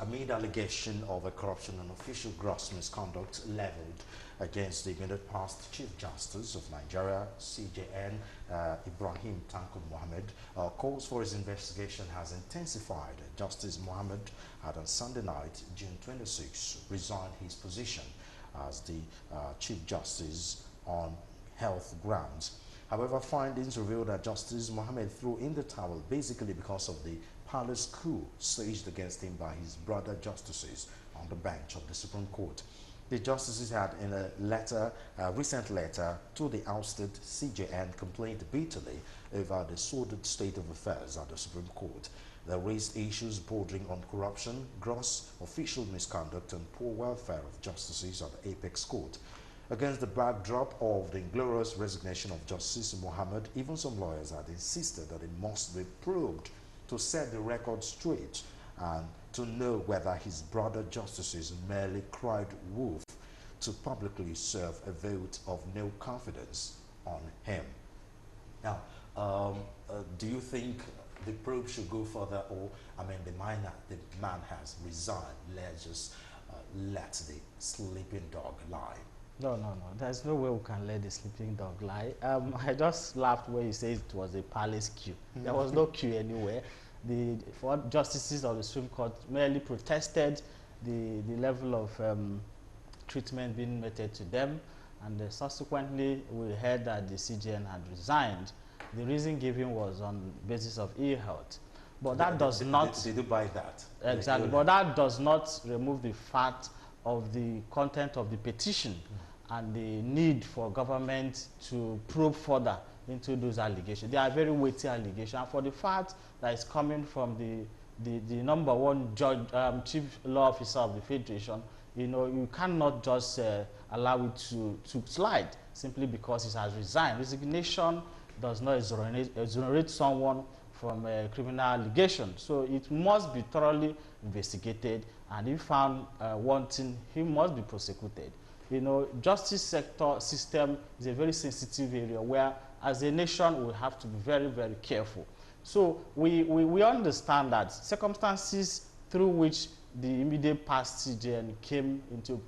amid allegation of a corruption and official gross misconduct leveled against the immediate past Chief Justice of Nigeria, CJN, Ibrahim Tanko Mohammed, calls for his investigation has intensified. Justice Mohammed had on Sunday night, June 26, resigned his position as the Chief Justice on health grounds. However, findings reveal that Justice Mohammed threw in the towel basically because of the palace coup staged against him by his brother justices on the bench of the Supreme Court. The justices had, in a recent letter to the ousted CJN, complained bitterly over the sordid state of affairs at the Supreme Court. They raised issues bordering on corruption, gross official misconduct, and poor welfare of justices at the Apex Court. Against the backdrop of the inglorious resignation of Justice Mohammed, even some lawyers had insisted that it must be probed to set the record straight and to know whether his brother justices merely cried wolf to publicly serve a vote of no confidence on him. Now, do you think the probe should go further, or, I mean, the man has resigned, let's just let the sleeping dog lie? No. There's no way we can let the sleeping dog lie. I just laughed when you said it was a palace queue. There was no queue anywhere. The four justices of the Supreme Court merely protested the level of treatment being meted to them, and subsequently we heard that the CJN had resigned. The reason given was on basis of ill health. But that does not... They do buy that. Exactly, but that does not remove the fact of the content of the petition and the need for government to probe further into those allegations. They are very weighty allegations. And for the fact that it's coming from the number one judge, chief law officer of the Federation, you know, you cannot just allow it to slide simply because it has resigned. Resignation does not exonerate someone from a criminal allegation. So it must be thoroughly investigated, and if found wanting, he must be prosecuted. You know, justice system is a very sensitive area where, as a nation, we have to be very, very careful. So we understand that circumstances through which the immediate past CJN came into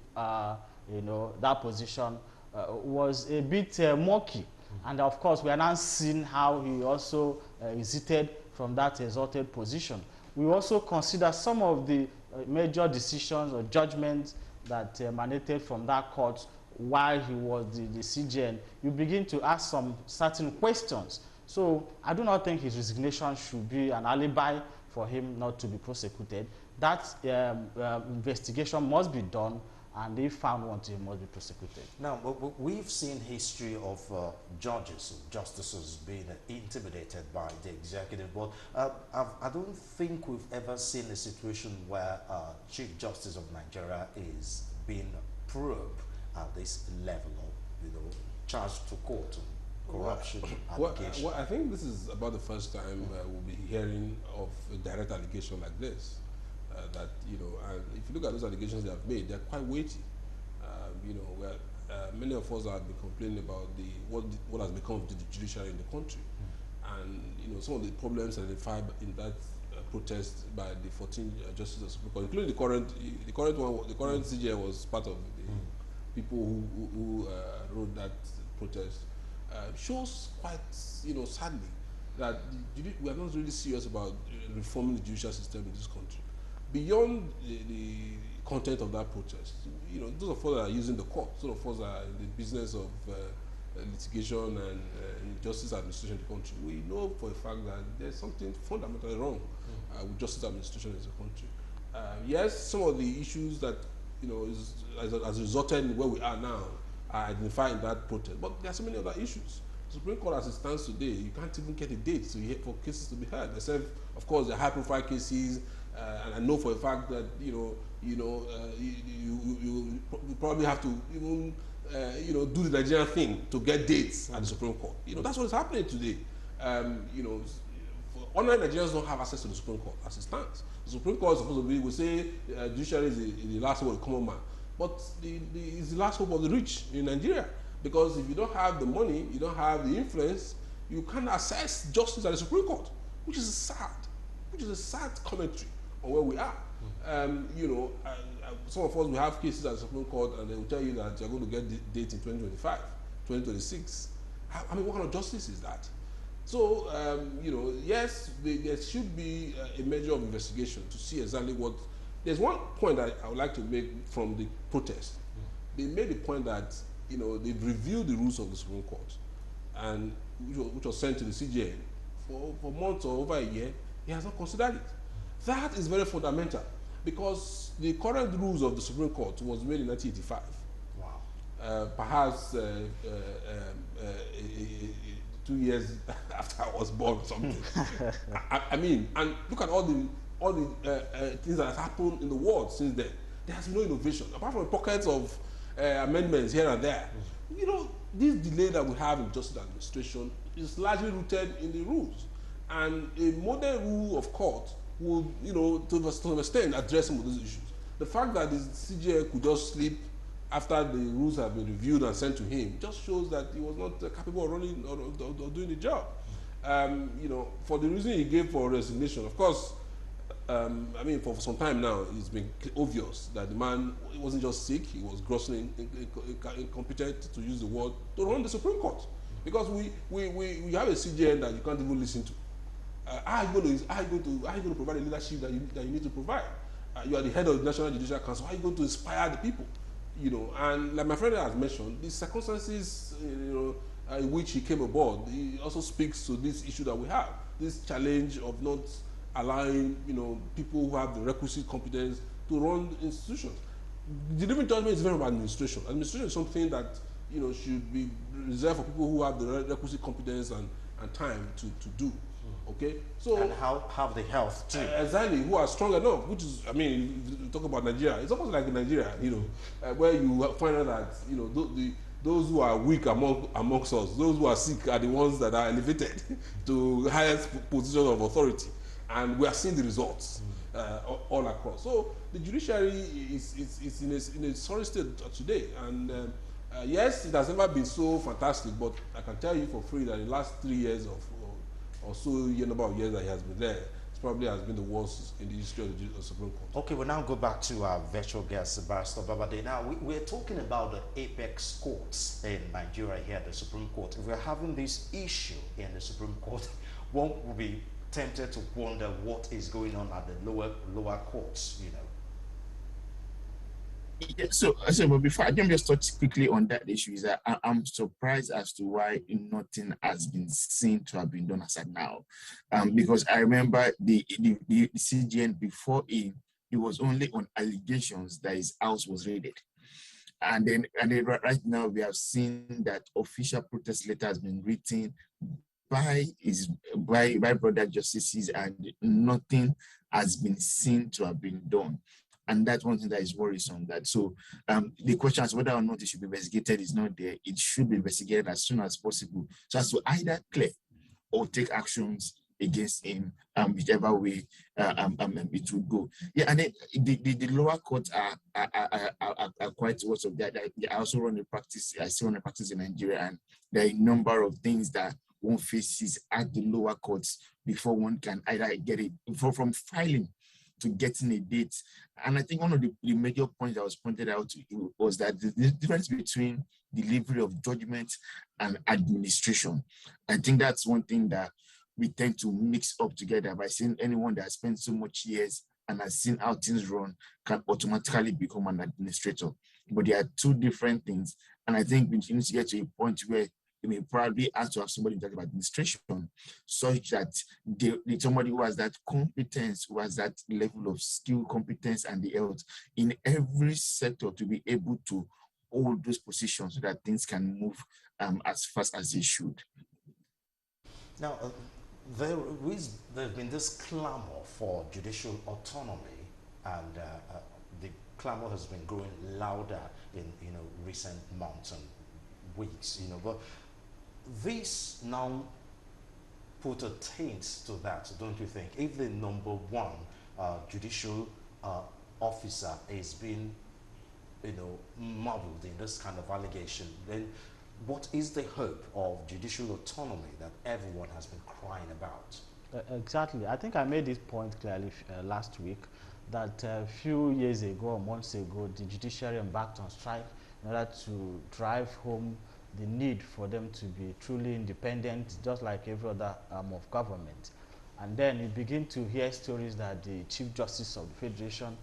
you know, that position was a bit murky. And of course, we are now seeing how he also exited from that exalted position. We also consider some of the major decisions or judgments that emanated from that court while he was the CJN. You begin to ask some certain questions. So I do not think his resignation should be an alibi for him not to be prosecuted. That investigation must be done, and if found wanting, he must be prosecuted. Now, we've seen history of judges, justices being intimidated by the executive, but I don't think we've ever seen a situation where Chief Justice of Nigeria is being probed at this level of, you know, charged to court on corruption allegations. Well, I think this is about the first time we'll be hearing of a direct allegation like this. That, you know, if you look at those allegations they have made, they're quite weighty. You know, where many of us have been complaining about what has become of the judiciary in the country, and you know, some of the problems identified in that protest by the 14 justices of the Supreme Court, including the current CJN was part of the people who wrote that protest, shows quite, you know, sadly that we are not really serious about reforming the judicial system in this country. Beyond the content of that protest, you know, those of us that are using the court, those of us that are in the business of litigation and justice administration in the country, we know for a fact that there's something fundamentally wrong with justice administration in the country. Yes, some of the issues that, you know, has resulted in where we are now are identified in that protest, but there are so many other issues. The Supreme Court, as it stands today, you can't even get a date for cases to be heard, except, of course, the high-profile cases. And I know for a fact that you probably have to even you know, do the Nigerian thing to get dates at the Supreme Court. You know, that's what is happening today. You know, ordinary Nigerians don't have access to the Supreme Court as it stands. The Supreme Court is supposed to be, we say, judiciary is the last hope of the common man, but it's the last hope of the rich in Nigeria, because if you don't have the money, you don't have the influence, you can't access justice at the Supreme Court, which is sad commentary on where we are. You know, some of us will have cases at the Supreme Court and they will tell you that you're going to get the date in 2025, 2026. I mean, what kind of justice is that? So, you know, yes, there should be a measure of investigation to see exactly what. There's one point that I would like to make from the protest. They made the point that, you know, they've reviewed the rules of the Supreme Court, and which was sent to the CJN for months or over a year. He has not considered it. That is very fundamental because the current rules of the Supreme Court was made in 1985. Wow. Perhaps 2 years after I was born or something. I mean, and look at all the things that have happened in the world since then. There has been no innovation apart from pockets of amendments here and there. You know, this delay that we have in justice administration is largely rooted in the rules, and a modern rule of court would, you know, to some extent address some of those issues. The fact that the CJN could just sleep after the rules have been reviewed and sent to him just shows that he was not capable of running or doing the job. You know, for the reason he gave for resignation, of course, I mean, for some time now, it's been obvious that the man wasn't just sick, he was grossly incompetent, to use the word, to run the Supreme Court. Because we have a CJN that you can't even listen to. How are you going to provide the leadership that you need to provide? You are the head of the National Judicial Council. How are you going to inspire the people? You know, and like my friend has mentioned, the circumstances, you know, in which he came aboard, he also speaks to this issue that we have, this challenge of not allowing, you know, people who have the requisite competence to run institutions. The different judgment is very about administration. Administration is something that, you know, should be reserved for people who have the requisite competence and time to do. Okay, so And how have the health too. exactly, who are strong enough, which is, I mean, if you talk about Nigeria, it's almost like in Nigeria, you know, where you find out that, you know, those who are weak amongst us, those who are sick are the ones that are elevated to highest position of authority, and we are seeing the results all across. So the judiciary is in a sorry state today, and yes, it has never been so fantastic, but I can tell you for free that in the last 3 years or so, number of years that he has been there, it probably has been the worst in the history of the Supreme Court. Okay, we'll now go back to our virtual guest, Barrister Babade. Now, we're talking about the apex courts in Nigeria here at the Supreme Court. If we're having this issue in the Supreme Court, one will be tempted to wonder what is going on at the lower courts, you know. Yeah, so but before I can just touch quickly on that issue, is that I'm surprised as to why nothing has been seen to have been done as of now, because I remember the CGN before it was only on allegations that his house was raided, and then right now we have seen that official protest letter has been written by brother justices, and nothing has been seen to have been done. And that's one thing that is worrisome. That so the question is whether or not it should be investigated is not there. It should be investigated as soon as possible, so as to either clear or take actions against him, whichever way it would go. Yeah, and then the lower courts are quite worse of that. I also run a practice. I still run a practice in Nigeria, and there are a number of things that one faces at the lower courts before one can either get it from filing to getting a date. And I think one of the major points that was pointed out was that the difference between delivery of judgment and administration. I think that's one thing that we tend to mix up together by saying anyone that has spent so much years and has seen how things run can automatically become an administrator. But there are two different things. And I think we need to get to a point where you may probably have to have somebody in charge of administration, such that somebody who has that competence, who has that level of skill, competence, and the health in every sector to be able to hold those positions so that things can move as fast as they should. Now, there's been this clamor for judicial autonomy, and the clamor has been growing louder in recent months and weeks. But this now put a taint to that, don't you think? If the number one judicial officer is being, muddled in this kind of allegation, then what is the hope of judicial autonomy that everyone has been crying about? Exactly. I think I made this point clearly last week, that a few years ago or months ago, the judiciary embarked on strike in order to drive home the need for them to be truly independent, just like every other arm of government. And then you begin to hear stories that the Chief Justice of the Federation,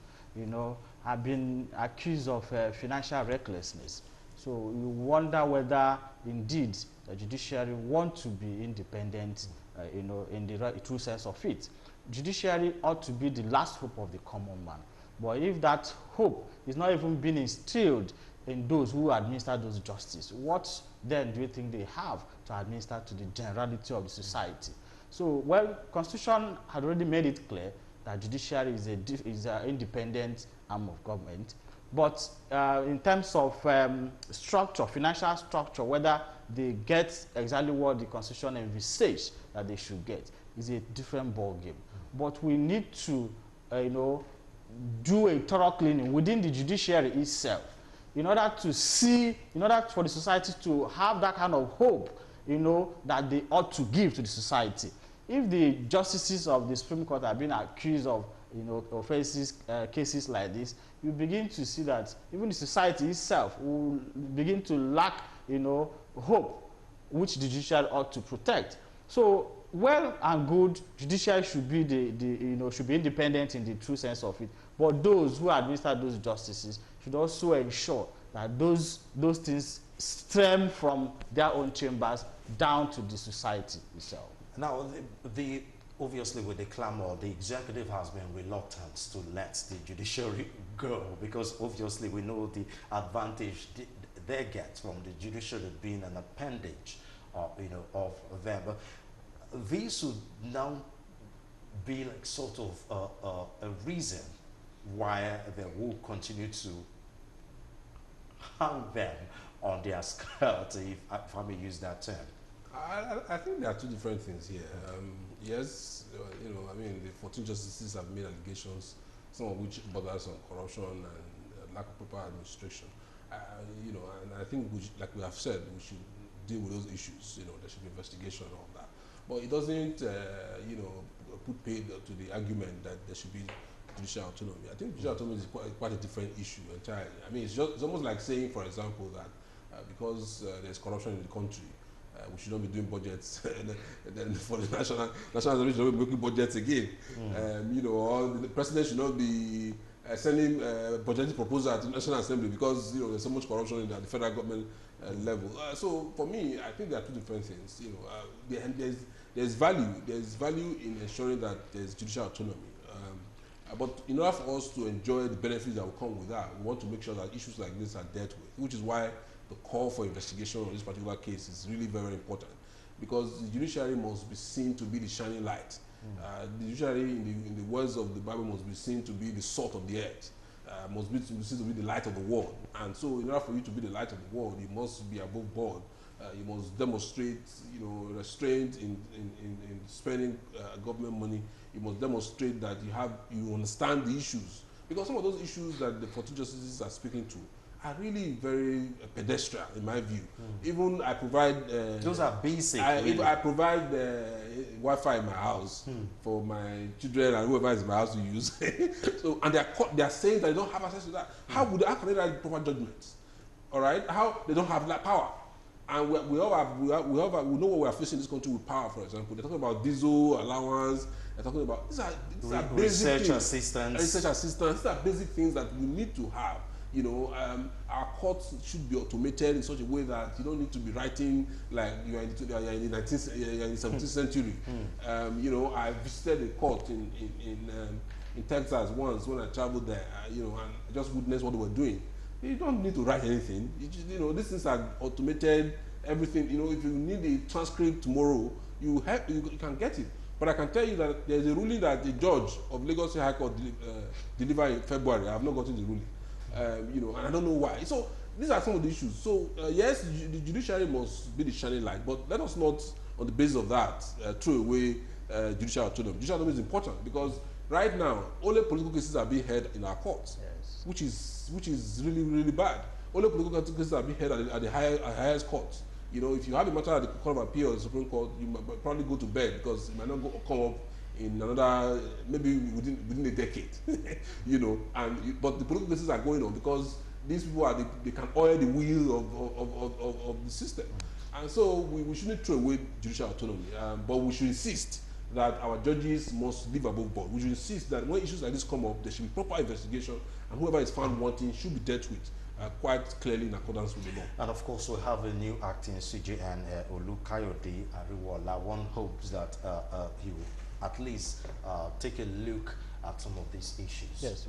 have been accused of financial recklessness. So you wonder whether indeed the judiciary want to be independent, in the true sense of it. Judiciary ought to be the last hope of the common man. But if that hope is not even being instilled in those who administer those justice, what then do you think they have to administer to the generality of the society? So, well, Constitution had already made it clear that judiciary is an independent arm of government. But in terms of structure, financial structure, whether they get exactly what the Constitution envisaged that they should get is a different ballgame. But we need to, do a thorough cleaning within the judiciary itself in order to see, in order for the society to have that kind of hope, that they ought to give to the society. If the justices of the Supreme Court are being accused of, offenses, cases like this, you begin to see that even the society itself will begin to lack, hope, which the judiciary ought to protect. So, well and good, judiciary should be should be independent in the true sense of it. But those who administer those justices should also ensure that those things stem from their own chambers down to the society itself. Now, obviously with the clamor, the executive has been reluctant to let the judiciary go, because obviously we know the advantage they get from the judiciary being an appendage, of them. But this would now be like sort of a reason why they will continue to hang them on their skirt, if I may use that term. I think there are two different things here. Yes, the 14 justices have made allegations, some of which borders on corruption and lack of proper administration. And I think, like we have said, we should deal with those issues. There should be investigation and all that. But it doesn't, put paid to the argument that there should be judicial autonomy. I think judicial autonomy is quite a different issue entirely. It's almost like saying, for example, that because there's corruption in the country, we should not be doing budgets and then for the national assembly should not be making budgets again. Or the president should not be sending budgeting proposal to the National Assembly because there's so much corruption at the federal government level. So for me, I think there are two different things. There's value in ensuring that there's judicial autonomy. But in order for us to enjoy the benefits that will come with that, we want to make sure that issues like this are dealt with, which is why the call for investigation on this particular case is really very, very important, because the judiciary must be seen to be the shining light. The judiciary, in the words of the Bible, must be seen to be the salt of the earth, must be seen to be the light of the world. And so in order for you to be the light of the world, you must be above board. You must demonstrate, restraint in spending government money. You must demonstrate that you understand the issues, because some of those issues that the 14 justices are speaking to are really very pedestrian, in my view. Even I provide those are basic. I provide Wi-Fi in my house for my children and whoever is in my house to use. So, and they are saying that they don't have access to that. How can they write proper judgments? All right, how they don't have that power? And we know what we are facing in this country with power. For example, they're talking about diesel allowance. They're talking about these are basic research things. assistance. Research assistance. These are basic things that we need to have. Our courts should be automated in such a way that you don't need to be writing like you are in the 17th century. I visited a court in Texas once when I traveled there. And I just witnessed what they were doing. You don't need to write anything. These things are automated. Everything. If you need a transcript tomorrow, you can get it. But I can tell you that there's a ruling that the judge of Lagos High Court delivered in February. I have not gotten the ruling. And I don't know why. So these are some of the issues. So yes, the judiciary must be the shining light, but let us not, on the basis of that, throw away judicial autonomy. Judicial autonomy is important because right now only political cases are being heard in our courts, yes. which is really, really bad. Only political cases are being heard at the highest courts. If you have a matter at the Court of Appeal or the Supreme Court, you might probably go to bed because it might not come up in another, maybe within a decade, you know, but the political processes are going on because these people they can oil the wheel of the system. And so we shouldn't throw away judicial autonomy, but we should insist that our judges must live above board. We should insist that when issues like this come up, there should be proper investigation, and whoever is found wanting should be dealt with quite clearly in accordance with the law. And of course, we have a new acting CJN, Olukayode Ariwola. One hopes that he will at least take a look at some of these issues. Yes.